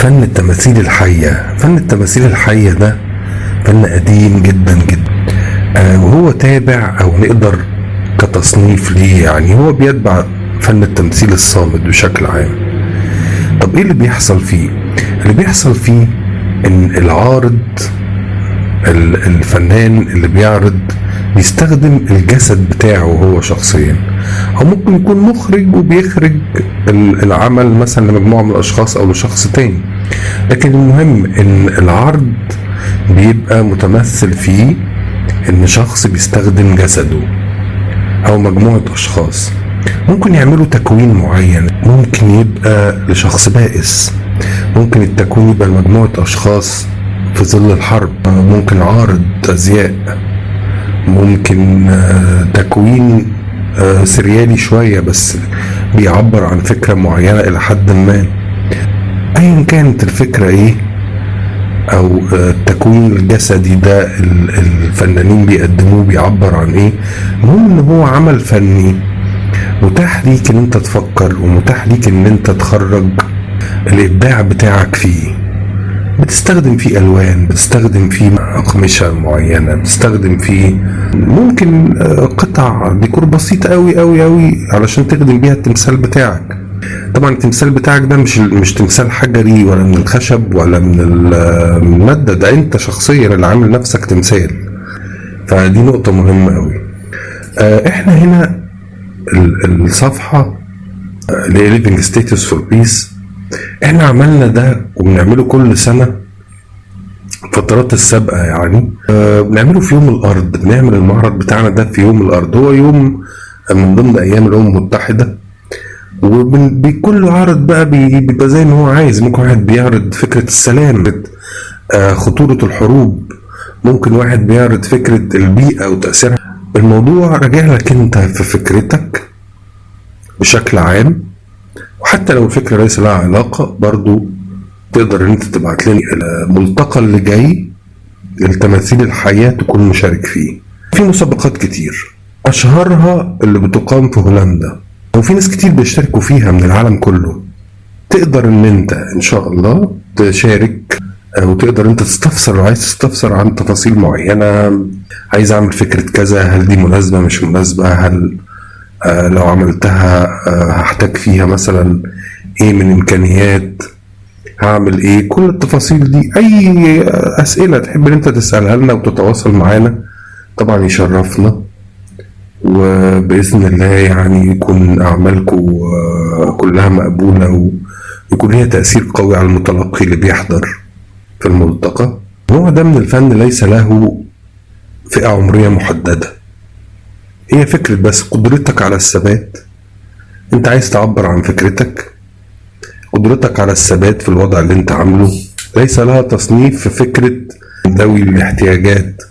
فن التماثيل الحية. فن التماثيل الحية ده فن قديم جدا جدا، وهو تابع او نقدر كتصنيف ليه، يعني هو بيتبع فن التمثيل الصامت بشكل عام. طب ايه اللي بيحصل فيه؟ اللي بيحصل فيه ان العارض، الفنان اللي بيعرض بيستخدم الجسد بتاعه هو شخصيا، او ممكن يكون مخرج وبيخرج العمل مثلا لمجموعة من الاشخاص او لشخص تاني، لكن المهم ان العرض بيبقى متمثل فيه ان شخص بيستخدم جسده او مجموعة اشخاص. ممكن يعملوا تكوين معين، ممكن يبقى لشخص بائس، ممكن التكوين يبقى لمجموعة اشخاص في ظل الحرب، ممكن عارض ازياء، ممكن تكوين سريالي شوية بس بيعبر عن فكرة معينة الى حد ما. ايا كانت الفكرة ايه او التكوين الجسدي ده الفنانين بيقدموه بيعبر عن ايه، المهم ان هو عمل فني متاح ليك ان انت تفكر ومتاح ليك ان انت تخرج الابداع بتاعك فيه. بتستخدم فيه الوان، بتستخدم فيه اقمشة معينة، بتستخدم فيه ممكن قطع ديكور بسيطة قوي قوي قوي علشان تخدم بيها التمثال بتاعك. طبعا التمثال بتاعك ده مش تمثال حجري ولا من الخشب ولا من المادة، ده انت شخصيا اللي عامل نفسك تمثال. فدي نقطة مهمة قوي. احنا هنا الصفحة اللي هي Living Status for Peace، احنا عملنا ده وبنعمله كل سنة فترات السابقة، يعني بنعمله في يوم الارض، بنعمل المعرض بتاعنا ده في يوم الارض، هو يوم من ضمن ايام الامم المتحدة، وبكل عرض بقى بيبقى زي ما هو عايز. ممكن واحد بيعرض فكرة السلام، خطورة الحروب، ممكن واحد بيعرض فكرة البيئة وتأثيرها. الموضوع راجع لك انت في فكرتك بشكل عام، وحتى لو الفكرة ليس لها علاقة برضو تقدر ان انت تبعت لنا الملتقى اللي جاي للتماثيل الحية تكون مشارك فيه. في مسابقات كتير، اشهرها اللي بتقام في هولندا، وفي ناس كتير بيشتركوا فيها من العالم كله. تقدر ان انت ان شاء الله تشارك، وتقدر انت تستفسر، لو عايز تستفسر عن تفاصيل معينة، عايز اعمل فكرة كذا، هل دي مناسبة مش مناسبة، هل لو عملتها هحتاج فيها مثلا ايه من امكانيات، هعمل ايه، كل التفاصيل دي. اي اسئلة تحب ان انت تسألها لنا وتتواصل معانا طبعا يشرفنا، وبإذن الله يعني يكون أعمالكم كلها مقبولة ويكون ليها تأثير قوي على المتلقي اللي بيحضر في الملتقى. النوع ده من الفن ليس له فئة عمرية محددة، هي فكرة بس قدرتك على الثبات. انت عايز تعبر عن فكرتك، قدرتك على الثبات في الوضع اللي انت عامله، ليس لها تصنيف في فكرة ذوي الاحتياجات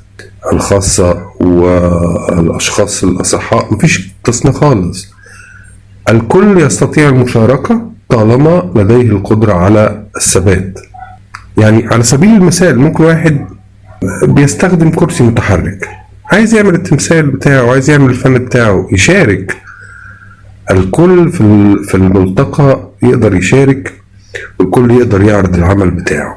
الخاصة والأشخاص الأصحاء، مفيش تصنيف خالص. الكل يستطيع المشاركة طالما لديه القدرة على الثبات. يعني على سبيل المثال ممكن واحد بيستخدم كرسي متحرك، عايز يعمل التمثال بتاعه، عايز يعمل الفن بتاعه، يشارك. الكل في الملتقى يقدر يشارك، والكل يقدر يعرض العمل بتاعه.